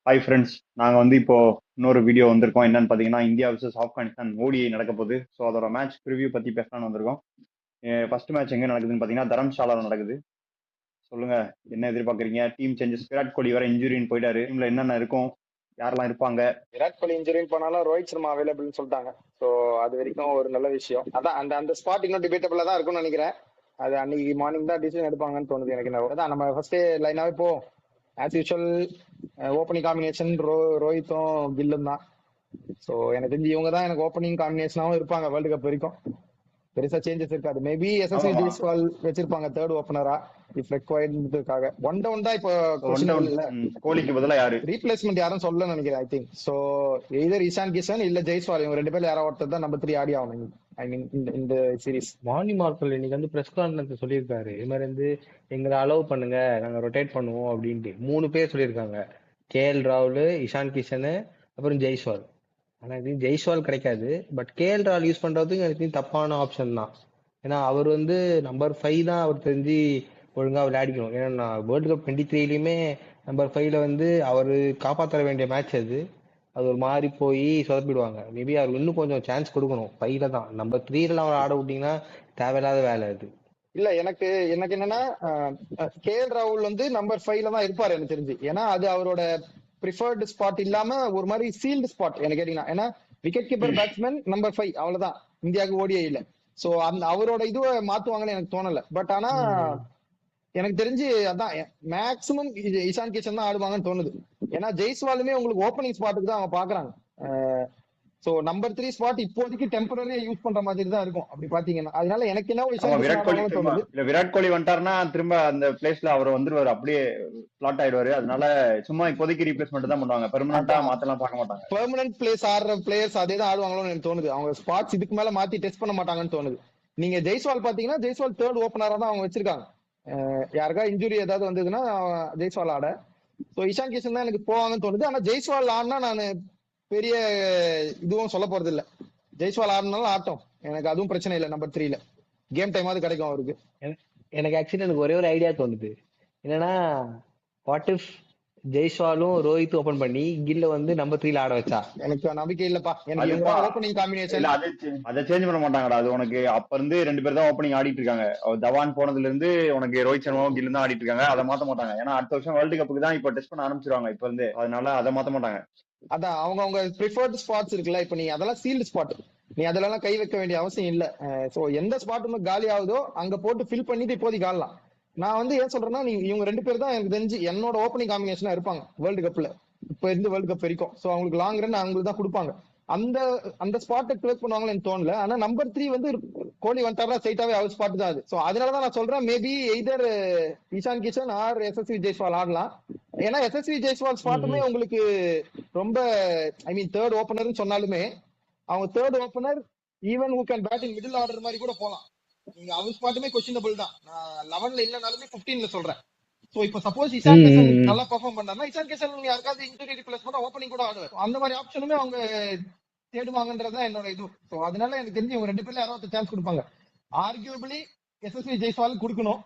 Hi friends, நாங்கள் இப்போ இன்னொரு வீடியோ வந்திருக்கோம். என்னன்னு பார்த்தீங்கன்னா, இந்தியா vs ஆப்கானிஸ்தான் ஓடிஐ நடக்க போகுது. ஸோ அதோட மேட்ச் ப்ரிவ்யூ பற்றி பேசலாம்னு வந்திருக்கோம். ஃபர்ஸ்ட் மேட்ச் எங்கே நடக்குதுன்னு பார்த்தீங்கன்னா தரம்சாலாவில் நடக்குது. சொல்லுங்க, என்ன எதிர்பார்க்குறீங்க? டீம் சேஞ்சஸ், விராட் கோலி வர இன்ஜுரின்னு போயிட்டாரு. டீம்ல என்னென்ன இருக்கும், யாரெல்லாம் இருப்பாங்க? விராட் கோலி இன்ஜுரின்னு போனாலும் ரோஹித் சர்மா அவைலபிள்னு சொல்லிட்டாங்க. ஸோ அது வரைக்கும் ஒரு நல்ல விஷயம். அதான் அந்த அந்த ஸ்பாட் இன்னும் டிபேட்டபிளா தான் இருக்கும்னு நினைக்கிறேன். அது அன்னைக்கு மார்னிங் தான் டிசிஷன் எடுப்பாங்கன்னு தோணுது எனக்கு. அதான் நம்ம ஃபர்ஸ்ட் லைனாவே போ ஆஸ் யூஷுவல் ஓப்பனிங் காம்பினேஷன் ரோஹித்தும் கில்லும் தான். ஸோ எனக்கு தெரிஞ்சு இவங்க தான் எனக்கு ஓப்பனிங் காம்பினேஷனாகவும் இருப்பாங்க வேர்ல்டு கப் வரைக்கும். பெருசா சேஞ்சஸ் இருக்காது. மேபி எஸ்எஸ்சி ஆமாமா. ஜெய்ஸ்வால் வச்சிருப்பாங்க தேர்ட் ஓப்பனரா இஃப் ரெக்வயர்டுக்காக. ஒன் டவுன் தான் இப்போ ஒன் இல்ல. கோலிக்கு பதிலாக யாரு ரீப்ளேஸ்மெண்ட் யாரும் சொல்ல நினைக்கிறேன். I think so either Ishan Kishan இல்ல ஜெய்ஸ்வால், இவங்க ரெண்டு பேர்ல யாரோ ஒருத்தர் தான் நம்பர் 3 ஆடி ஆகணும். ஐ மீன் இந்த சீரிஸ். மார்னிங் மார்க்கல் இன்னைக்கு வந்து பிரஸ் கான்ஃபரன்ஸ் சொல்லியிருக்காரு. இது மாதிரி வந்து எங்களை அலோவ் பண்ணுங்க, நாங்க ரொட்டேட் பண்ணுவோம் அப்படின்ட்டு 3 பேர் சொல்லியிருக்காங்க. கேஎல் ராகுல், இஷான் கிஷனு, அப்புறம் ஜெய்ஸ்வால். ஆனா இது ஜெய்ஸ்வால் கிடைக்காது. பட் கேஎல் ராகுல் யூஸ் பண்றதுக்கு எனக்கு தெரிஞ்சு தப்பான ஆப்ஷன் தான். ஏன்னா அவர் வந்து நம்பர் 5 தான் அவர் தெரிஞ்சு ஒழுங்கா விளையாடிக்கணும். ஏன்னா வேர்ல்டு கப் 23லயுமே நம்பர் 5ல வந்து அவர் காப்பாற்ற வேண்டிய மேட்ச் அது. அது ஒரு மாதிரி போய் சொதப்பிடுவாங்க. மேபி அவர் இன்னும் கொஞ்சம் சான்ஸ் கொடுக்கணும். 5ல தான், நம்பர் 3ல அவர் ஆட விட்டீங்கன்னா தேவையில்லாத வேலை அது. இல்ல எனக்கு என்னன்னா கேஎல் ராகுல் வந்து நம்பர் 5ல தான் இருப்பாரு எனக்கு தெரிஞ்சு. ஏன்னா அது அவரோட ப்ரிஃபர்டு ஸ்பாட் இல்லாம ஒரு மாதிரி சீல்டு ஸ்பாட் எனக்கு கேட்டீங்கன்னா. ஏன்னா விக்கெட் கீப்பர் பேட்ஸ்மேன் நம்பர் 5 அவ்வளவுதான் இந்தியாவுக்கு ஓடியே இல்ல. சோ அந்த அவரோட இதுவை மாத்துவாங்கன்னு எனக்கு தோணல. பட் ஆனா எனக்கு தெரிஞ்சு அதான் மேக்சிமம் இஷான் கிஷன் தான் ஆடுவாங்கன்னு தோணுது. ஏன்னா ஜெய்ஸ்வாலுமே உங்களுக்கு ஓப்பனிங் ஸ்பாட்டுக்கு தான் அவங்க பாக்குறாங்க. சோ நம்பர் 3 ஸ்பாட் இப்போதைக்கு டெம்பரரியா யூஸ் பண்ற மாதிரி தான் இருக்கும் அப்படி பாத்தீங்கன்னா. அதனால எனக்கு என்ன இஷான் விராட் கோலி கிஷன் தோணுது. இல்ல, விராட் கோலி வந்துட்டாருன்னா திரும்ப அந்த பிளேஸ்ல அவர் வந்துருவாரு, அப்படியே பிளாட் ஆயிடுவாரு. அதனால சும்மா இப்போதைக்கு ரீப்ளேஸ்மெண்ட் தான் பண்ணுவாங்க, பெர்மனண்டா மாத்தலாம் பார்க்க மாட்டாங்க. பெர்மனன்ட் பிளேஸ் ஆடுற பிளேயர்ஸ் அதே தான் ஆடுவாங்களோன்னு எனக்கு தோணுது. அவங்க ஸ்பாட்ஸ் இதுக்கு மேல மாத்தி டெஸ்ட் பண்ண மாட்டாங்கன்னு தோணுது. நீங்க ஜெய்ஸ்வால் பாத்தீங்கன்னா ஜெய்ஸ்வால் தேர்ட் ஓப்பனரா தான் அவங்க வச்சிருக்காங்க. யாருக்கா இன்ஜுரி ஏதாவது வந்ததுன்னா ஜெய்ஸ்வால் ஆட. ஸோ இஷான் கிஷன் தான் எனக்கு போவாங்கன்னு தோணுது. ஆனா ஜெய்ஸ்வால் ஆடினா நான் பெரிய இதுவும் சொல்ல போறது இல்ல. ஜெய்ஸ்வால் ஆடினாலும் ஆட்டம், எனக்கு அதுவும் பிரச்சனை இல்லை. நம்பர் 3ல கேம் டைமாவது கிடைக்கும் அவருக்கு. எனக்கு ஆக்சுவலி எனக்கு ஒரே ஒரு ஐடியா தோணுது. என்னன்னா, வாட் இஃப் ஜெய்ஸ்வாலும் ரோஹித் ஓபன் பண்ணி கில்ல வந்து நம்பர் 3ல ஆட வச்சா? எனக்கு நம்பிக்கை இல்லப்பா. எனக்கு ஓப்பனிங் காம்பினேஷன் அதை சேஞ்ச் பண்ண மாட்டாங்கடா. அது உனக்கு அப்ப இருந்து 2 பேர் தான் ஓப்பனிங் ஆடிட்டு இருக்காங்க. தவான் போனதுல இருந்து உனக்கு ரோஹித் சர்மாவும் கில் தான் ஆடிட்டு இருக்காங்க. அதை மாத்த மாட்டாங்க. ஏன்னா அடுத்த வருஷம் வேர்ல்டு கப்புக்கு தான் இப்ப டெஸ்ட் பண்ண ஆரம்பிச்சிருவாங்க இப்ப இருந்து. அதனால அதை மாத்த மாட்டாங்க. அதான் அவங்க ப்ரிஃபர்ட் ஸ்பாட்ஸ் இருக்குல்ல. இப்ப நீ அதெல்லாம் சீல்டு ஸ்பாட், நீ அதெல்லாம் கை வைக்க வேண்டிய அவசியம் இல்ல. சோ எந்த ஸ்பாட்டுமே காலி ஆகுதோ அங்க போட்டு ஃபில் பண்ணிட்டு இப்போதைக்கு ஆடலாம். நான் வந்து ஏன் சொல்றேன்னா, நீங்க இவங்க 2 பேர் தான் எனக்கு தெரிஞ்சு என்னோட ஓப்பனிங் காம்பினேஷனா இருப்பாங்க வேர்ல்டு கப்ல, இப்ப இருந்து வேர்ல்டு கப் வரைக்கும். சோ அவங்களுக்கு லாங் ரன் அவங்களுக்கு தான் கொடுப்பாங்க. அந்த அந்த ஸ்பாட்டை கிளிக் பண்ணுவாங்கன்னு எனக்கு தோணல. ஆனா நம்பர் 3 வந்து கோலி வந்துட்டாரா ஸ்ட்ரைட்டாவே அவர் ஸ்பாட் தான் அது. சோ அதனாலதான் நான் சொல்றேன் maybe either Ishan Kishan or Yashasvi Jaiswal ஆடலாம். ஏன்னா எஸ்எஸ்வி ஜெய்ஸ்வால் ஸ்பாட்டுமே உங்களுக்கு ரொம்ப, ஐ மீன் தேர்ட் ஓப்பனர்னு சொன்னாலுமே அவங்க third opener even who can bat in middle order மாதிரி கூட போலாம். நீங்க அவர் ஸ்பாட்டுமே கொஸ்டினபிள் தான். நான் 11ல இல்லனாலுமே 15ல சொல்றேன். சோ இப்போ சப்போஸ் இஷான் கிஷன் நல்லா பெர்ஃபார்ம் பண்ணாருன்னா இஷான் கிஷன் யாருக்காவது இன்ஜுரி ரிப்ளேஸ்மெண்ட் ஓப்பனிங் கூட ஆடுவார். அந்த மாதிரி ஆப்ஷனுமே அவங்க தேடுவாங்கன்றதுதான் என்னோட இது. சோ அதனால எனக்கு தெரிஞ்சு இவங்க 2 பேர்ல யாராவது சான்ஸ் கொடுப்பாங்க. ஆர்கியூபிளி எஸ்எஸ்வி ஜெய்ஸ்வால் கொடுக்கணும்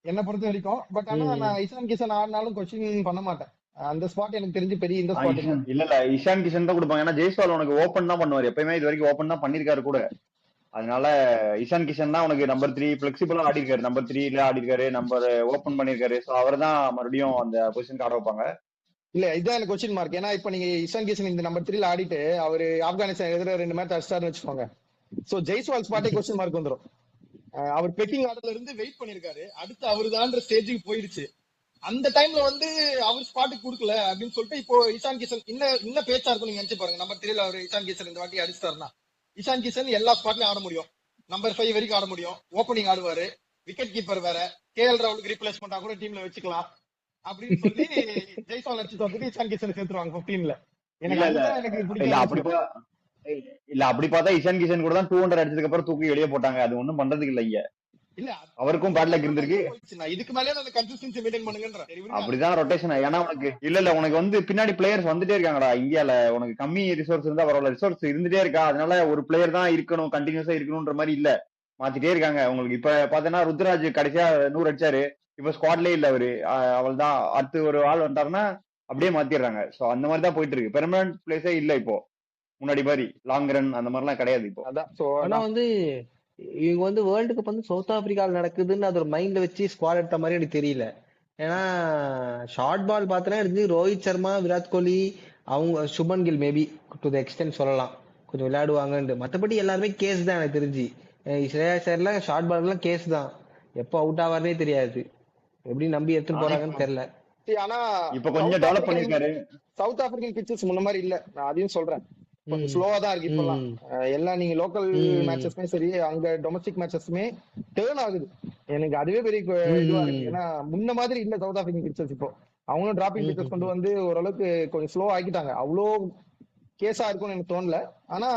என்ன பொறுத்த வரைக்கும். பட் ஆனா நான் இஷான் கிஷன் ஆடினாலும் கொஸ்டின் பண்ண மாட்டேன். அந்த ஸ்பாட் எனக்கு தெரிஞ்சு பெரிய இந்த ஸ்பாட் இல்ல இஷான் கிஷன் தான் கொடுப்பாங்க. ஏன்னா ஜெய்ஸ்வால் உனக்கு ஓப்பன் தான் பண்ணுவாரு, எப்பயுமே இது வரைக்கும் ஓப்பன் தான் பண்ணிருக்காரு கூட. அதனால இஷான் கிஷன் தான் உனக்கு நம்பர் 3 பிளெக்சிபிளா ஆடி இருக்காரு, நம்பர் 3ல ஆடி இருக்காரு, நம்பர் ஓப்பன் பண்ணிருக்காரு. சோ அவர் தான் மறுபடியும் அந்த பொசிஷனுக்கு ஆட வைப்பாங்க. இல்ல இதுதான் எனக்கு கொஸ்டின் மார்க். ஏன்னா இப்ப நீங்க இஷான் கிஷன் இந்த நம்பர் 3ல ஆடிட்டு அவரு ஆப்கானிஸ்தான் எதிர 2 மேட்ச் அடிச்சாருன்னு வச்சுக்கோங்க. சோ ஜெய்ஸ்வால் ஸ்பாட்டே கொஸ்டின் மார்க் வந்துடும். அவர் பெக்கிங் ஆர்டர்ல இருந்து வெயிட் பண்ணிருக்காரு, அடுத்து அவருதான்ற ஸ்டேஜுக்கு போயிடுச்சு. அந்த டைம்ல வந்து அவர் ஸ்பாட்டுக்கு கொடுக்கல அப்படின்னு சொல்லிட்டு இப்போ இஷான் கிஷன் இன்னும் பேச்சா இருக்கும். நீங்க நினைச்சு பாருங்க, நம்பர் 3ல அவர் இஷான் கிஷன் இந்த வாட்டி அடிச்சிட்டாருன்னா இஷான் கிஷன் எல்லா ஸ்பாட்லயும் ஆட முடியும், நம்பர் 5 வரைக்கும் ஆட முடியும், ஓப்பனிங் ஆடுவாரு, விக்கெட் கீப்பர் வேற, கேஎல் ராகுலுக்கு ரீப்ளேஸ்மெண்டா கூட டீம்ல வச்சுக்கலாம் அப்படின்னு சொல்லி ஜெய்ஸ்வால் அடிச்சு தோத்துட்டு இஷான் கிஷன் சேர்த்துருவாங்க 15ல. இல்ல அப்படி பார்த்தா இஷான் கிஷன் கூட தான் 200 அடிச்சதுக்கு அப்புறம் தூக்கி வெளியே போட்டாங்க. அது ஒண்ணும் பண்றதுக்கு இல்ல. இல்ல அவருக்கும் பேட் லக் இருந்திருக்கு. இதுக்கு மேலே அந்த கன்சிஸ்டன்சி மெயின்டைன் பண்ணுங்கன்ற அப்படிதான் ரொட்டேஷன். ஏன்னா உனக்கு இல்ல உனக்கு வந்து பின்னாடி பிளேயர்ஸ் வந்துட்டே இருக்காங்கடா. இந்தியால உனக்கு கம்மி ரிசோர்ஸ் இருந்தா பரவாயில்ல, ரிசோர்ஸ் இருந்துட்டே இருக்கா. அதனால ஒரு பிளேயர் தான் இருக்கணும், கண்டினியூஸா இருக்கணும்ன்ற மாதிரி இல்ல, மாத்திட்டே இருக்காங்க. உங்களுக்கு இப்ப பாத்தீங்கன்னா ருத்ராஜ் கடைசியா 100 அடிச்சாரு, இப்ப ஸ்குவாட்லயே இல்ல அவரு. அவள் தான் அடுத்து ஒரு ஆள் வந்துட்டாருன்னா அப்படியே மாத்திடுறாங்க. சோ அந்த மாதிரி தான் போயிட்டு இருக்கு. பெர்மனன்ட் பிளேஸே இல்ல இப்போ. முன்னாடி மாதிரி லாங் ரன் அந்த மாதிரிலாம் கிடையாது இப்போ. அதான் சோ ஆனா வந்து இவங்க வந்து வேர்ல்டு கப் வந்து சவுத் ஆப்பிரிக்காவில் நடக்குதுன்னு அது ஒரு மைண்ட்ல வச்சு ஸ்குவாட் எடுத்த மாதிரி எனக்கு தெரியல. ஏன்னா ஷார்ட் பால் பார்த்தனா எனக்கு ரோஹித் சர்மா, விராட் கோலி, அவங்க Shubman Gill maybe to the extent சொல்லலாம் கொஞ்சம் விளையாடுவாங்கன்னு. மற்றபடி எல்லாருமே கேஸ் தான் எனக்கு தெரிஞ்சு. ஸ்ரேயா சர்லாம் ஷார்ட் பால்லாம் கேஸ் தான். எப்போ அவுட் ஆவார்னே தெரியாது. எப்படி நம்பி எடுத்துட்டு போறாங்கன்னு தெரியல. ஆனா இப்ப கொஞ்சம் டெவலப் பண்ணிருக்காரு. சவுத் ஆப்பிரிக்கன் பிச்சர்ஸ் முன்ன மாதிரி இல்ல, நான் அதையும் சொல்றேன். கொஞ்சம் ஸ்லோவா தான் இருக்கு இப்பெல்லாம். எல்லாம் நீங்க லோக்கல் மேட்சஸ்மே சரி, அங்க டொமஸ்டிக் மேட்சஸ்மே டேர்ன் ஆகுது. எனக்கு அதுவே பெரிய இதுவா இருக்கு. ஏன்னா முன்ன மாதிரி இல்ல சவுத் ஆப்பிரிக்கன் பிச்சர்ஸ். இப்போ அவங்களும் டிராப்பிங் பிச்சர்ஸ் கொண்டு வந்து ஓரளவுக்கு கொஞ்சம் ஸ்லோ ஆக்கிட்டாங்க. அவ்வளோ கேஸா இருக்கும்னு எனக்கு தோணல. ஆனா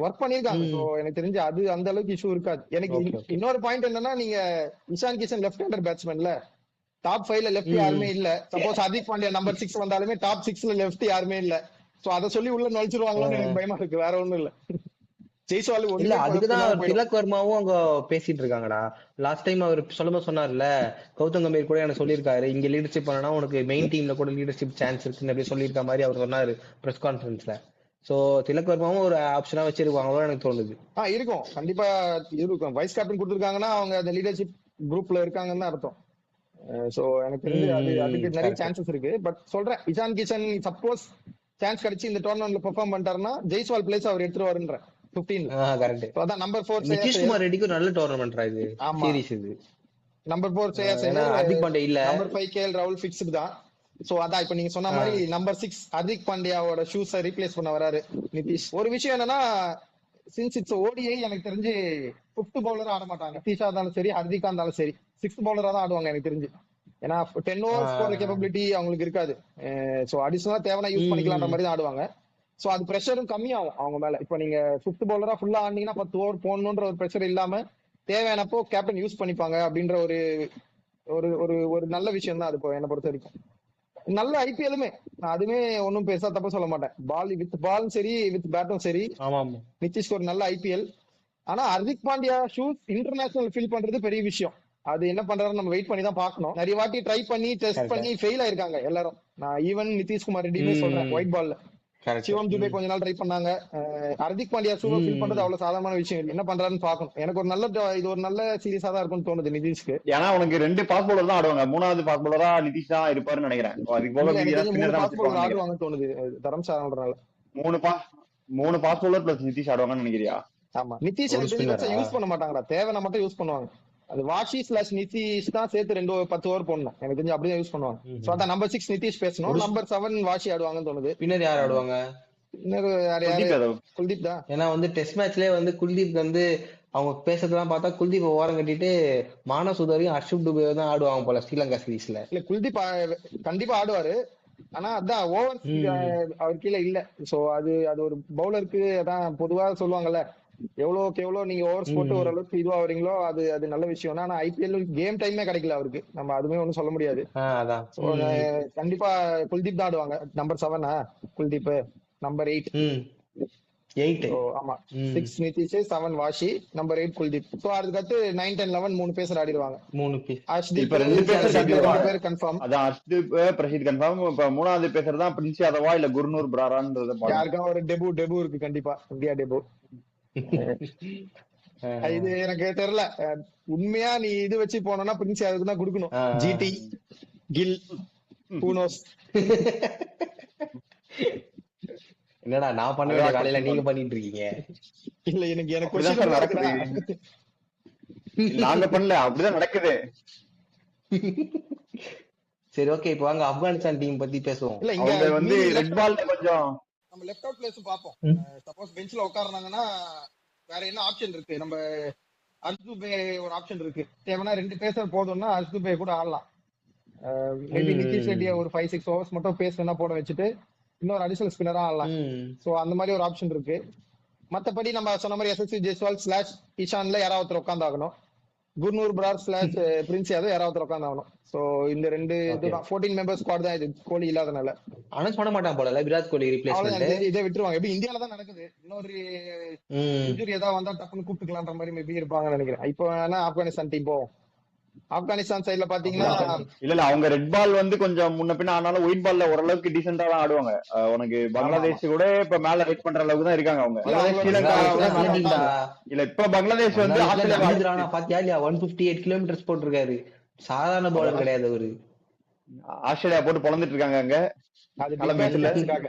ஒர்க் பண்ணிருக்காங்க. சோ எனக்கு தெரிஞ்சு அது அந்த அளவுக்கு இஷ்யூ இருக்காது. எனக்கு இன்னொரு பாயிண்ட் என்னன்னா, நீங்க இஷான் கிஷன் லெஃப்ட் ஹேண்டர் பேட்ஸ்மேன்ல டாப் 5ல லெஃப்ட் யாருமே இல்ல. சப்போஸ் ஹர்திக் பாண்டியா நம்பர் 6 வந்தாலுமே டாப் 6ல லெஃப்ட் யாருமே இல்ல. சோ அத சொல்லி உள்ள நுழைச்சிருவாங்களோன்னு எனக்கு பயமா இருக்கு. வேற ஒண்ணும் இல்ல. ஜெய்ஸ்வால் இல்ல அதுக்குதான் திலக் வர்மாவும் அங்க பேசிட்டு இருக்காங்கடா. லாஸ்ட் டைம் அவர் சொல்லும்போது சொன்னார்ல, கௌதம் கம்பீர் கூட எனக்கு சொல்லியிருக்காரு, இங்க லீடர்ஷிப் பண்ணனா உனக்கு மெயின் டீம்ல கூட லீடர்ஷிப் சான்ஸ் இருக்குன்னு அப்படி சொல்லியிருக்க மாதிரி அவர் சொன்னாரு பிரஸ் கான்ஃபரன்ஸ்ல. சோ திலக் வர்மாவும் ஒரு ஆப்ஷனா வச்சிருக்காங்களோ எனக்கு தோணுது. இருக்கும், கண்டிப்பா இருக்கும். வைஸ் கேப்டன் கொடுத்துருக்காங்கன்னா அவங்க அந்த லீடர்ஷிப் குரூப்ல இருக்காங்கன்னு தான் அர்த்தம். சோ எனக்கு தெரிஞ்சு அதுக்கு நிறைய சான்சஸ் இருக்கு. பட் சொல்றேன், இஷான் கிஷன் சப்போஸ் சான்ஸ் கிடைச்சு இந்த டோர்னமெண்ட்ல பெர்ஃபார்ம் பண்ணிட்டாருன்னா ஜெய்ஸ்வால் பிளேஸ் அவர் எடுத்துருவாருன்ற 15. கரெக்ட். அதான் நம்பர் 4 நிதிஷ்குமார் ரெட்டிக்கு நல்ல டோர்னமெண்ட் இது சீரிஸ். இது நம்பர் 4 ஸ்ரேயஸ் ஐயர், ஹர்திக் பாண்டியா இல்ல. நம்பர் 5 கேஎல் ராகுல் ஃபிக்ஸ்டு தான். சோ அதான் இப்ப நீங்க சொன்ன மாதிரி நம்பர் 6 ஹர்திக் பாண்டியாவோட ஷூஸை ரீப்ளேஸ் பண்ண வராரு நிதிஷ். ஒரு விஷயம் என்னன்னா, சின்ஸ் இட்ஸ் ஓடிஐ எனக்கு தெரிஞ்சு 5th பவுலர் ஆட மாட்டாங்க. நிதிஷா இருந்தாலும் சரி, ஹர்திகா இருந்தாலும் சரி, 6th பவுலரா தான் ஆடுவாங்க எனக்கு தெரிஞ்சு. ஏன்னா 10 ஓவர்ஸ் போற கேப்பபிலிட்டி அவங்களுக்கு இருக்காது. சோ அடிஷனலா தேவைன்னா யூஸ் பண்ணிக்கலான்ற மாதிரி தான் ஆடுவாங்க. சோ அது பிரஷரும் கம்மியாகும் அவங்க மேல. இப்ப நீங்க 5th பவுலரா ஃபுல்லா ஆடினீங்கன்னா 10 ஓவர் போடணுன்ற ஒரு பிரஷர் இல்லாம தேவையானப்போ கேப்டன் யூஸ் பண்ணிப்பாங்க அப்படின்ற ஒரு ஒரு ஒரு ஒரு நல்ல விஷயம் தான் அது. இப்போ என்னை பொறுத்த வரைக்கும் நல்ல ஐபிஎல்லுமே நான் அதுமே ஒன்னும் பெருசா தப்பா சொல்ல மாட்டேன். பால் வித் பாலும் சரி, வித் பேட்டும் சரி, நிதிஷ்க்கு ஒரு நல்ல ஐபிஎல். ஆனா Hardik Pandya shoes international feel பண்றது பெரிய விஷயம். அது என்ன பண்றாரு நம்ம வெயிட் பண்ணி தான் பார்க்கணும். நிறைய வாட்டி ட்ரை பண்ணி டெஸ்ட் பண்ணி ஃபெயில் ஆயிருக்காங்க எல்லாரும். நான் ஈவன் நிதிஷ்குமார் ரெட்டியுமே சொல்றேன். ஒயிட் பால்ல சிவம் துபே கொஞ்ச நாள் ட்ரை பண்ணாங்க. ஹர்திக் பாண்டியா ஷூவை ஃபீல் பண்றது அவ்வளவு சாதாரணமான விஷயம். என்ன பண்றாருன்னு பார்க்கணும். எனக்கு ஒரு நல்ல இது ஒரு நல்ல சீரியஸா தான் இருக்கும்னு தோணுது நிதிஷ்க்கு. ஏன்னா உனக்கு 2 ஃபாஸ்ட் பவுலர் தான் ஆடுவாங்க. 3வது ஃபாஸ்ட் பவுலரா நிதிஷ் தான் இருப்பாருன்னு நினைக்கிறேன். அதுக்கு போல ஃபாஸ்ட் பவுலர் ஆடுவாங்கன்னு தோணுது தரம்சாலான்றனால. 3 ஃபாஸ்ட் பவுலர் பிளஸ் நிதிஷ் ஆடுவாங்கன்னு நினைக்கிறியா? ஆமா, நிதிஷ் யூஸ் பண்ண மாட்டாங்கடா. தேவைன்னா மட்டும் யூஸ் பண்ணுவாங்க. அது வாஷி ஸ்லாஷ் நிதிஷ் தான் சேர்த்து 10 ஓவர் போடணும். எனக்கு தெரிஞ்சு அப்படிதான் யூஸ் பண்ணுவாங்க. சோ அதான் நம்பர் 6 நிதிஷ் பேசணும், நம்பர் 7 வாஷி ஆடுவாங்கன்னு தோணுது. பின்னர் யார் ஆடுவாங்க? குல்தீப் தான். ஏன்னா வந்து டெஸ்ட் மேட்ச்லயே வந்து குல்தீப் வந்து அவங்க பேசுறதெல்லாம் பார்த்தா குல்தீப் ஓரம் கட்டிட்டு மானவ் சுதாரியும் ஹர்ஷப் துபே தான் ஆடுவாங்க போல ஸ்ரீலங்கா சீரீஸ்ல. இல்ல குல்தீப் கண்டிப்பா ஆடுவாரு. ஆனா அதான் ஓவர் அவர் கீழே இல்ல. சோ அது ஒரு பவுலருக்கு அதான் பொதுவா சொல்லுவாங்கல்ல, எவ்வளவுக்கு எவ்வளவு நீங்க ஓவர்ஸ் போட்டு ஓரளவுக்கு இதுவா வரீங்களோ அது நல்ல விஷயம். ஆனா ஐபிஎல் கேம் டைமே கிடைக்கல அவருக்கு. நம்ம அதுமே ஒண்ணும் சொல்ல முடியாது. கண்டிப்பா குல்தீப் தான் ஆடுவாங்க. நம்பர் 7 குல்தீப், நம்பர் 8 ஆமா 6 Nitish, 7 washi, number 8 Kuldeep. So அதுக்கு 9, 10, 11 3 பேர் ஆடிடுவாங்க. 3 பேர். அர்ஷ்தீப் பேர் கன்ஃபார்ம். அதான் அர்ஷ்தீப் பிரஷித் கன்ஃபார்ம். இப்ப 3வது பேசர் தான் பிரின்ஸ் யாதவா இல்ல குர்னூர் பிராரான்றது யாருக்கா ஒரு டெபு இருக்கு கண்டிப்பா. India debut. இது எனக்கு தெரியல. உண்மையா நீ இது வச்சு போனோம்னா பிரின்ஸ் யாதவுக்கு தான் கொடுக்கணும். ஜிடி, கில், பூனோஸ். என்னடா நான் பண்ண வேண்டிய வேலையில நீங்க பண்ணிட்டு இருக்கீங்க? இல்ல எனக்கு நாங்க பண்ணல, அப்படிதான் நடக்குது. சரி ஓகே, இப்போ வாங்க ஆப்கானிஸ்தான் டீம் பத்தி பேசுவோம். இல்ல இங்க வந்து ரெட் பால்ல கொஞ்சம் நம்ம லெஃப்ட் அவுட் பிளேஸ் பாப்போம். சப்போஸ் பெஞ்ச்ல உட்கார்றாங்கன்னா வேற என்ன ஆப்ஷன் இருக்கு? நம்ம அர்ஷ்துபே ஒரு ஆப்ஷன் இருக்கு. தேவைன்னா 2 பேசர் போதும்னா அர்ஷ்துபே கூட ஆடலாம். மேபி நிதிஷ் ரெட்டியா ஒரு 5-6 ஓவர்ஸ் மட்டும் பேஸ்னா போட வச்சுட்டு இன்னொரு அடிஷனல் ஸ்பின்னரா ஆடலாம். சோ அந்த மாதிரி ஒரு ஆப்ஷன் இருக்கு. மத்தபடி நம்ம சொன்ன மாதிரி எஸ்எஸ்சி ஜெய்ஸ்வால் ஸ்லாஷ் இஷான்ல யாராவது உட்காந்தாகணும். குர்னூர் பிரார் ஸ்லாஷ் பிரின்ஸ் யாதவ் யாராவது உட்காந்தாகணும். சோ இந்த 2 இதுதான் 14 மெம்பர் ஸ்குவாட் தான். இது கோலி இல்லாதனால அனௌன்ஸ் பண்ண மாட்டாங்க போல விராட் கோலி ரீப்ளேஸ்மென்ட். இதை விட்டுருவாங்க. எப்படி இந்தியால தான் நடக்குது. இன்னொரு இன்ஜுரி ஏதாவது வந்தா டப்புன்னு கூப்பிட்டுக்கலான்ற மாதிரி மேபி இருப்பாங்கன்னு நினைக்கிறேன். இப்போ வேணா ஆப்கானிஸ்தான் டீம் போவோம். ஆப்கானிஸ்தான் சைடுல பாத்தீங்கன்னா இல்ல அவங்க ரெட் பால் வந்து கொஞ்சம் முன்ன பின்ன ஆனாலும் ஒயிட் பால்ல ஓரளவுக்கு டீசெண்டா தான் ஆடுவாங்க. உனக்கு ஆமா ஆமா பங்களாதேஷ் கூட இப்ப மேல வெயிட் பண்ற அளவுக்கு தான் இருக்காங்க அவங்க. இல்ல பங்களாதேஷ் அவங்களோட ஸ்ரீலங்கா ஸ்பின்னர்ஸ் விட எல்லாம் மேல நல்லா பங்களாதேஷ்ல ஆடுவாங்க. இல்ல இப்ப பங்களாதேஷ் வந்து பங்களாதேஷ்ல ஆஸ்திரேலியா ரமீத் ராணா பாத்தியா இல்லையா? 158 கிலோமீட்டர்ஸ் போட்டிருக்காரு. சாதாரண பவுலர் கிடையாது அவரு. ஆஸ்திரேலியா போட்டு பொழந்துட்டு இருக்காங்க அங்க அது பிக் களம் பேஷ் வீச்சுல. மேட்சுக்காக.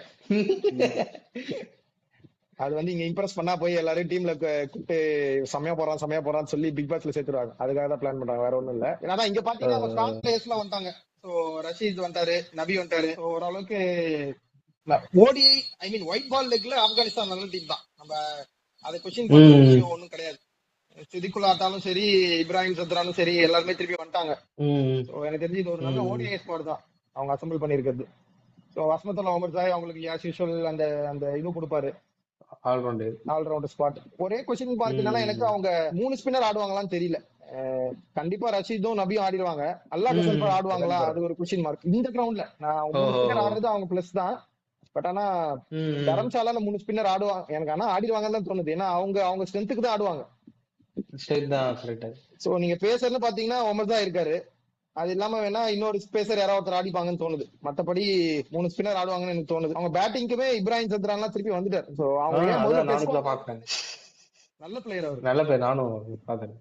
அது வந்து இங்க இம்ப்ரெஸ் பண்ணா போய் எல்லாரும் டீம்ல கூப்பிட்டு செமையா போறான்னு சொல்லி பிக் பாஸ்ல சேர்த்துருவாங்க. அதுக்காக தான் பிளான் பண்றாங்க, வேற ஒண்ணும் இல்ல. ஏன்னா இங்க பாத்தீங்கன்னா நம்ம ஸ்ட்ராங் பிளேயர்ஸ் எல்லாம் வந்துட்டாங்க. சோ ரஷீத் வந்துட்டாரு, நபி வந்துட்டாரு. So, ஓரளவுக்கு ஓடிஐ ஐ மீன் ஒயிட் பால் லெக்ல ஆப்கானிஸ்தான் நல்ல டீம் தான். நம்ம அதை கொஸ்டின் பண்ற ம் விஷயம் ஒண்ணும் கிடையாது. சிதிகுல் ஆட்டாலும் சரி, இப்ராஹிம் சத்ரானும் சரி, எல்லாருமே திருப்பி வந்துட்டாங்க. ம் So, எனக்கு தெரிஞ்சு இது ஒரு நல்ல ம் ஓடிஐ ஸ்குவாட் தான் அவங்க அசம்பிள் பண்ணிருக்கிறது. ஸோ வசமத்துல ஒமர் ஜாய் அவங்களுக்கு ஆஸ் யூஷுவல் அந்த அந்த இது கொடுப்பாரு, ஆல்ரவுண்டு. Allrounder squad. ஒரே கொஸ்டின் மார்க் என்னன்னா எனக்கு ம் அவங்க 3 ஸ்பின்னர் ஆடுவாங்களான்னு தெரியல. கண்டிப்பா ரஷீதும் நபியும் ஆடிடுவாங்க. அல்லா கசல்பா ஆடுவாங்களா, கண்டிப்பா. அது ஒரு கொஸ்டின் மார்க். இந்த கிரவுண்ட்ல நான் 3 ஓஹோ ஸ்பின்னர் ஆடுறது அவங்க பிளஸ் தான். பட் ஆனா ம் தரம்சாலால 3 ஸ்பின்னர் ஆடுவாங்க எனக்கு, ஆனா ஆடிடுவாங்கன்னு தான் தோணுது. ஏன்னா அவங்க ஸ்ட்ரென்த்துக்கு தான் ஆடுவாங்க. சரி தான் கரெக்டா. சோ நீங்க பேசர்னு பாத்தீங்கன்னா ஒமர் தான் இருக்காரு. அது இல்லாம வேணா இன்னொரு ஸ்பேசர் யாராவது ஒருத்தர் ஆடிப்பாங்கன்னு தோணுது. மத்தபடி 3 ஸ்பின்னர் ஆடுவாங்கன்னு எனக்கு தோணுது. அவங்க பேட்டிங்க்குமே இப்ராஹிம் சத்ரான்லாம் திருப்பி வந்துட்டாரு. சோ அவங்க ஏன் முதல்ல அதான் நானும் இப்ப பெஸ்ட் பாக்குறேன். நல்ல பிளேயர் அவரு. நல்ல பேர், நானும் பாக்குறேன்.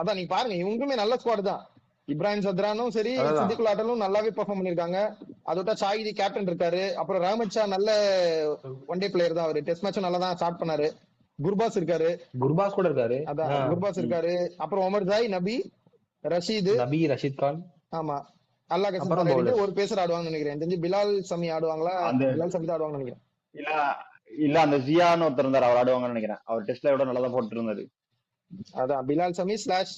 அதான் நீங்க பாருங்க, இவங்களுமே நல்ல ஸ்குவாட் தான். இப்ராஹிம் சத்ரானும் சரி, அதான் சித்திகுல் ஆட்டலும் நல்லாவே பெர்ஃபார்ம் பண்ணிருக்காங்க. அதோட சாகிதி கேப்டன் இருக்காரு. அப்புறம் ரஹமத் ஷா நல்ல ஒன் டே பிளேயர் தான் அவரு. டெஸ்ட் மேட்சும் நல்லா தான் ஸ்டார்ட் பண்ணாரு. குர்பாஸ் இருக்காரு. குர்பாஸ் கூட இருக்காரு. அதான் குர்பாஸ் இருக்காரு. அப்புறம் ஒமர் ஜாய், நபி, ரஷீது, நபி, ரஷீத் கான், ஆமா, அல்லா கசன் அப்புறம் பரேடிட்டு பவுலர். ஒரு பேசர் ஆடுவாங்கன்னு நினைக்கிறேன். எனக்கு தெரிஞ்சு பிலால் சமி ஆடுவாங்களா, அந்த பிலால் சமி தான் ஆடுவாங்கன்னு நினைக்கிறேன். இல்ல இல்ல அந்த ஜியான்னு ஒருத்தர் இருந்தார், அவர் ஆடுவாங்கன்னு நினைக்கிறேன். அவர் டெஸ்ட்ல விட நல்லா தான் போட்டு இருந்தாரு. அதான் பிலால் சமி ஸ்லாஷ்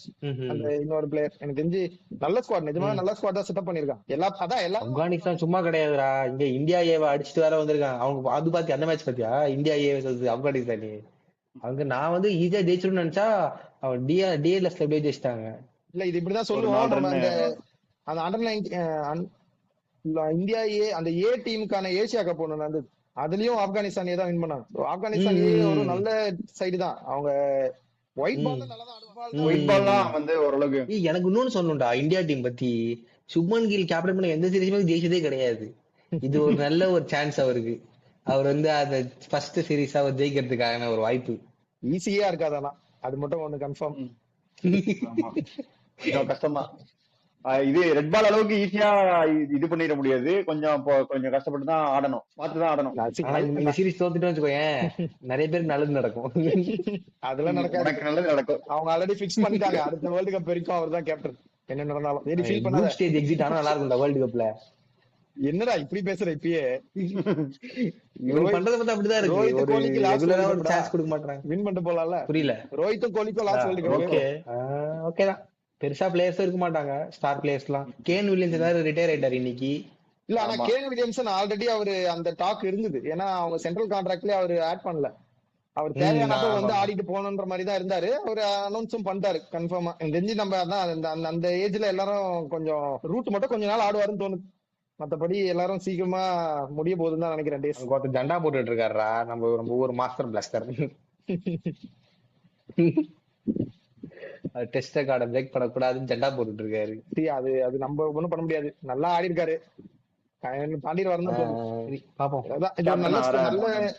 அந்த இன்னொரு பிளேயர். எனக்கு தெரிஞ்சு நல்ல ஸ்குவாட், நிஜமா நல்ல ஸ்குவாட் தான் செட்டப் பண்ணிருக்கான். எல்லாரும் ஆப்கானிஸ்தான் சும்மா கிடையாதுடா. இங்க இந்தியா ஏவை அடிச்சுட்டு வேற வந்திருக்காங்க. அவங்க அது பாத்தி அந்த மேட்ச் பாத்தியா? India A versus Afghanistan. அவங்க நான் வந்து ஈஸியா ஜெயிச்சிருன்னு நினைச்சா அவன் டிஎல்எஸ்ல அப்படியே ஜெயிச்சிட்டாங்க. இல்ல இது இப்படிதான் ஒரு சொல்லுவோம் 4 நம்ம. ரன். அந்த அண்டர்லைன் இந்தியா ஏ, அந்த ஏ டீமுக்கான ஏசியா கப் ஒண்ணு நடந்தது. அதுலயும் ஆப்கானிஸ்தான் தான் வின் பண்ணாங்க. So, ஆப்கானிஸ்தான் ஏ ஒரு நல்ல சைடு தான். அவங்க ஒயிட் பால்ல நல்லா தான் ஆடுவாங்க. ஒயிட் பால் தான் வந்து ஓரளவுக்கு. எனக்கு இன்னொன்னு சொல்லணும்டா இந்தியா டீம் பத்தி. சுப்மன் கில் கேப்டன் பண்ண எந்த சீரீஸுமே ஜெயிச்சதே கிடையாது. இது ஒரு நல்ல ஒரு சான்ஸ் அவருக்கு. அவர் வந்து அந்த ஃபர்ஸ்ட் சீரீஸ் அவர் ஜெயிக்கிறதுக்கான ஒரு வாய்ப்பு. ஈஸியா இருக்காதானா, அது மட்டும் ஒண்ணு கன்ஃபார்ம். ஆமா, கொஞ்சம் கஷ்டம்தான். இது ரெட் பால் அளவுக்கு ஈஸியா இது பண்ணிட முடியாது. கொஞ்சம் கஷ்டப்பட்டு தான் ஆடணும், பார்த்து தான் ஆடணும். ஆனா இந்த சீரீஸ் தோத்துட்டு வச்சுக்கோயேன், நிறைய பேருக்கு நல்லது நடக்கும். அதெல்லாம் நடக்காது. உனக்கு நல்லது நடக்கும். அவங்க ஆல்ரெடி பிக்ஸ் பண்ணிட்டாங்க, அடுத்த வேர்ல்டு கப் வரைக்கும் அவர் தான் கேப்டன். என்ன நடந்தாலும் சரி, ஃபீல் பண்ணாத. குரூப் ஸ்டேஜ் எக்ஸிட் ஆனா நல்லா இருக்கும்டா வேர்ல்டு கப்ல. என்னடா இப்படி பேசுற இப்பயே? இவங்க பண்றத பார்த்தா அப்படிதான் இருக்கு. ரோஹித் ஒரு கோலிக்கு லாஸ்ட் ரெகுலரா வேர்ல்டு ஒரு கப் சான்ஸ் கொடுக்க மாட்டாங்க. வின் பண்ணிட்டு போலாம்ல. புரியல. ரோஹித்தும் கோலிக்கும் last world cup. Okay okay தான். பெருசா பிளேயர்ஸ் இருக்க மாட்டாங்க, ஸ்டார் பிளேயர்ஸ்லாம். கேன் வில்லியம்ஸ் ஏதாவது ரிட்டையர் ஆயிட்டாரு இன்னைக்கு. இல்ல ஆனா கேன் வில்லியம்சன் ஆல்ரெடி அவரு அந்த டாக் இருந்தது. ஏன்னா அவங்க சென்ட்ரல் கான்ட்ராக்ட்லயே அவரு ஆட் பண்ணல. அவர் தேவையானப்ப வந்து ஆடிட்டு போகணுன்ற மாதிரி தான் இருந்தாரு. அவரு அனௌன்ஸும் பண்ணிட்டாரு கன்ஃபார்மா. எனக்கு தெரிஞ்சு நம்ம அதான் அந்த ஏஜ்ல எல்லாரும் கொஞ்சம் ரூட் மட்டும் கொஞ்ச நாள் ஆடுவாருன்னு தோணுது. மத்தபடி எல்லாரும் சீக்கிரமா முடிய போகுதுன்னு தான் நினைக்கிறேன். டேஸ் ஒருத்தர் ஜெண்டா போட்டுட்டு இருக்காருடா, நம்ம ஒரு மாஸ்டர் பிளாஸ்டர். டெஸ்ட் ரெக்கார்டை பிரேக் பண்ணக்கூடாதுன்னு ஜெண்டா போட்டுட்டு இருக்காரு. அது நம்ம ஒண்ணும் பண்ண முடியாது. நல்லா ஆடி இருக்காரு, தாண்டி வரணும். பாப்போம். அதான் இது ஒரு நல்ல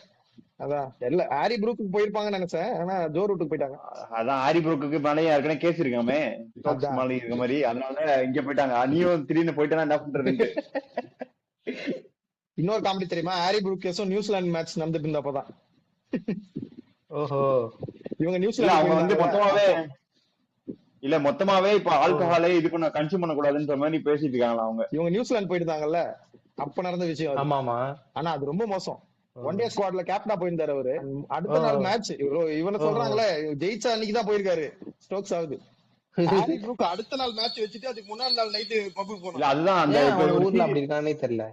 அதான் எல்லாம் ஆரி ப்ரூக்கு போயிருப்பாங்கன்னு நினைச்சேன். ஆனா ஜோ ரூட்டுக்கு போயிட்டாங்க. அதான் ஆரி ப்ரூக்கு மேலேயே ஏற்கனவே கேஸ் இருக்காமே, மாலி இருக்க மாதிரி. அதனால இங்க போயிட்டாங்க. நீயும் திடீர்னு போயிட்டா என்ன பண்றது? இன்னொரு காமெடி தெரியுமா? ஆரி ப்ரூக் கேஸும் நியூசிலாந்து மேட்ச் நடந்துட்டு இருந்தப்பதான். ஓஹோ, இவங்க அவங்க நியூசிலாந்து வந்து மொத்தமாவே இப்ப ஆல்கஹாலே இது பண்ண கன்சியூம் பண்ண கூடாதுன்ற மாதிரி பேசிட்டு இருக்காங்களா அவங்க. இவங்க நியூசிலாந்து போயிருந்தாங்கல்ல, அப்ப நடந்த விஷயம். ஆமா ஆமா. ஆனா அது ரொம்ப மோசம். ஒன் டே ஸ்குவாட்ல கேப்டனா போயிருந்தாரு அவரு. அடுத்த நாள் மேட்ச் இவனை சொல்றாங்களே ஜெயிச்சா அன்னைக்குதான் போயிருக்காரு. ஸ்டோக்ஸ் ஆகுது. ஆரி ப்ரூக் அடுத்த நாள் மேட்ச் வச்சுட்டு அதுக்கு முன்னாடி நாள் நைட்டு பப்புக்கு போனாரு. அதுதான் அந்த ஊர்ல அப்படி இருக்கானே தெரியல.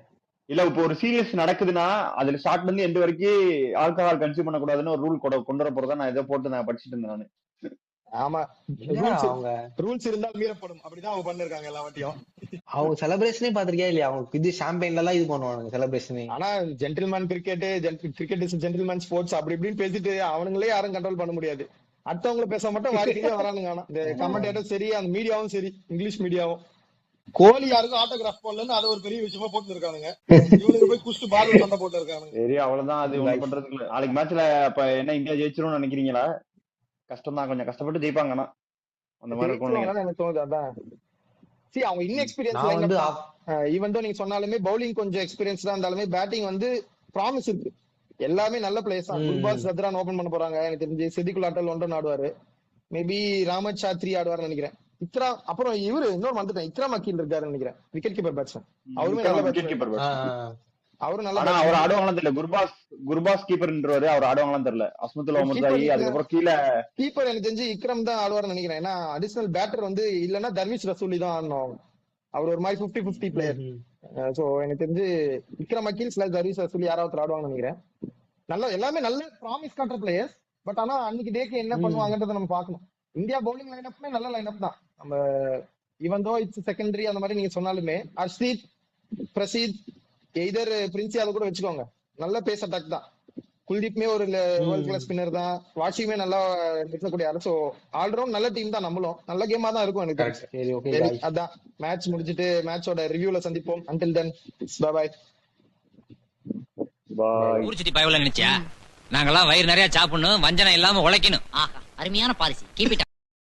இல்ல இப்ப ஒரு சீரியஸ் நடக்குதுன்னா அதுல ஸ்டார்ட் பண்ணி எந்த வரைக்கும் ஆல்கஹால் கன்சியூம் பண்ண கூடாதுன்னு ஒரு ரூல் கொண்டு வர போறதா நான் ஏதோ போட்டு நான் படிச்சுட்டு இருந்தேன் நானு. ஆமா, அவங்க ரூல்ஸ் இருந்தால் மீறப்படும். அப்படிதான் அவங்க பண்ணிருக்காங்க எல்லா வாட்டியும். அவங்க செலிப்ரேஷனே பாத்திருக்கியா இல்லையா? அவங்க இது ஷாம்பெயின்ல எல்லாம் இது பண்ணுவாங்க செலிப்ரேஷனே. ஆனா gentleman cricket is gentleman sports அப்படி இப்படின்னு பேசிட்டு அவனுங்களே யாரும் கண்ட்ரோல் பண்ண முடியாது. அடுத்தவங்கள பேச மட்டும் வாரிசுலயே வரானுங்க. ஆனா இந்த கமெண்டேட்டர் சரி, அந்த மீடியாவும் சரி, இங்கிலீஷ் மீடியாவும் கோலி யாருக்கும் ஆட்டோகிராஃப் போடலன்னு அது ஒரு பெரிய விஷயமா போட்டு இருக்கானுங்க. இவனுக்கு போய் குஸ்து பால் சண்டை போட்டு இருக்கானுங்க. சரி அவ்வளவுதான், அது ஒண்ணும் பண்றதுக்கு இல்ல. நாளைக்கு மேட்ச்ல இப்ப என்ன இந்தியா ஜெயிச்சிரும்னு நினைக்கிறீங்களா? கஷ்டம் தான், கொஞ்சம் கஷ்டப்பட்டு ஜெயிப்பாங்க. ஆனா அந்த மாதிரி இருக்கும் ஜெயிச்சிருவாங்கன்னு எனக்கு தோணுது. அதான் see அவங்க இன்எக்ஸ்பீரியன்ஸ் நான் லைன் வந்து அப் தான். ஈவன் தோ நீங்க சொன்னாலுமே பவுலிங் கொஞ்சம் எக்ஸ்பீரியன்ஸ்டா இருந்தாலுமே பேட்டிங் வந்து ப்ராமிஸ் இருக்கு. எல்லாமே நல்ல பிளேயர்ஸ் தான். குர்பாஸ் சத்ரான் ஓபன் பண்ண போறாங்க. எனக்கு தெரிஞ்சு சிதிகுல் ஆட்டல் ஒன்றன் ஆடுவாரு. மேபி ராமத் சாத்ரி ஆடுவார்னு நினைக்கிறேன். அப்புறம் இவரு இன்னொரு வந்துட்டேன், இக்ராம் அக்கீல் இருக்காருன்னு நினைக்கிறேன், விக்கெட் கீப்பர் பேட்ஸ்மேன். அவருமே நல்ல விக்கெட் பேட்ஸ்மேன். கீப்பர். அவரும் நல்ல ஆனா அவர் ஆடுவாங்களாம் தெரியல. குர்பாஸ் கீப்பர்ன்றவரு அவர் ஆடுவாங்களாம் தெரியல. அஸ்மத்துல்லா முர்தாயி, அதுக்கப்புறம் கீழே கீப்பர் எனக்கு தெரிஞ்சு இக்ரம் தான் ஆடுவார்னு நினைக்கிறேன். ஏன்னா அடிஷனல் பேட்டர் வந்து இல்லன்னா தர்விஷ் ரசூலி தான் ஆடணும். அவர் ஒரு மாதிரி 50-50 பிளேயர். சோ எனக்கு தெரிஞ்சு இக்ரம் அக்கீல் ஸ்லாஷ் தர்விஷ் ரசூலி யாராவது ஆடுவாங்கன்னு நினைக்கிறேன். நல்ல எல்லாமே நல்ல ப்ராமிஸ் காட்டுற பிளேயர்ஸ். பட் ஆனா அன்னைக்கு டேக்கு என்ன பண்ணுவாங்கன்றத நம்ம பார்க்கணும். இந்தியா பவுலிங் லைனப்மே நல்ல லைனப் தான். நம்ம ஈவன் தோ இட்ஸ் செகண்டரி அந்த மாதிரி நீங்க சொன்னாலுமே ஹர்ஷீத், பிரசீத், எய்தர் பிரின்சி அதை கூட வச்சுக்கோங்க, நல்ல பேஸ் அட்டாக் தான். குல்தீப்மே ஒரு வேர்ல்ட் கிளாஸ் ஸ்பின்னர் தான். வாஷிமே நல்லா இருக்கக்கூடிய ஆளு. சோ ஆல்ரவுண்ட் நல்ல டீம் தான். நம்மளும் நல்ல கேமா தான் இருக்கும் எனக்கு. சரி ஓகே, அதான் மேட்ச் முடிச்சிட்டு மேட்சோட ரிவ்யூல சந்திப்போம். until then bye bye. பாய். ஊர் சுத்தி பயவுல நினைச்சியா? நாங்கெல்லாம் வயிறு நிறைய சாப்பிடணும், வஞ்சனம் இல்லாம உழைக்கணும். ஆஹா, அருமையான பாலிசி. Keep it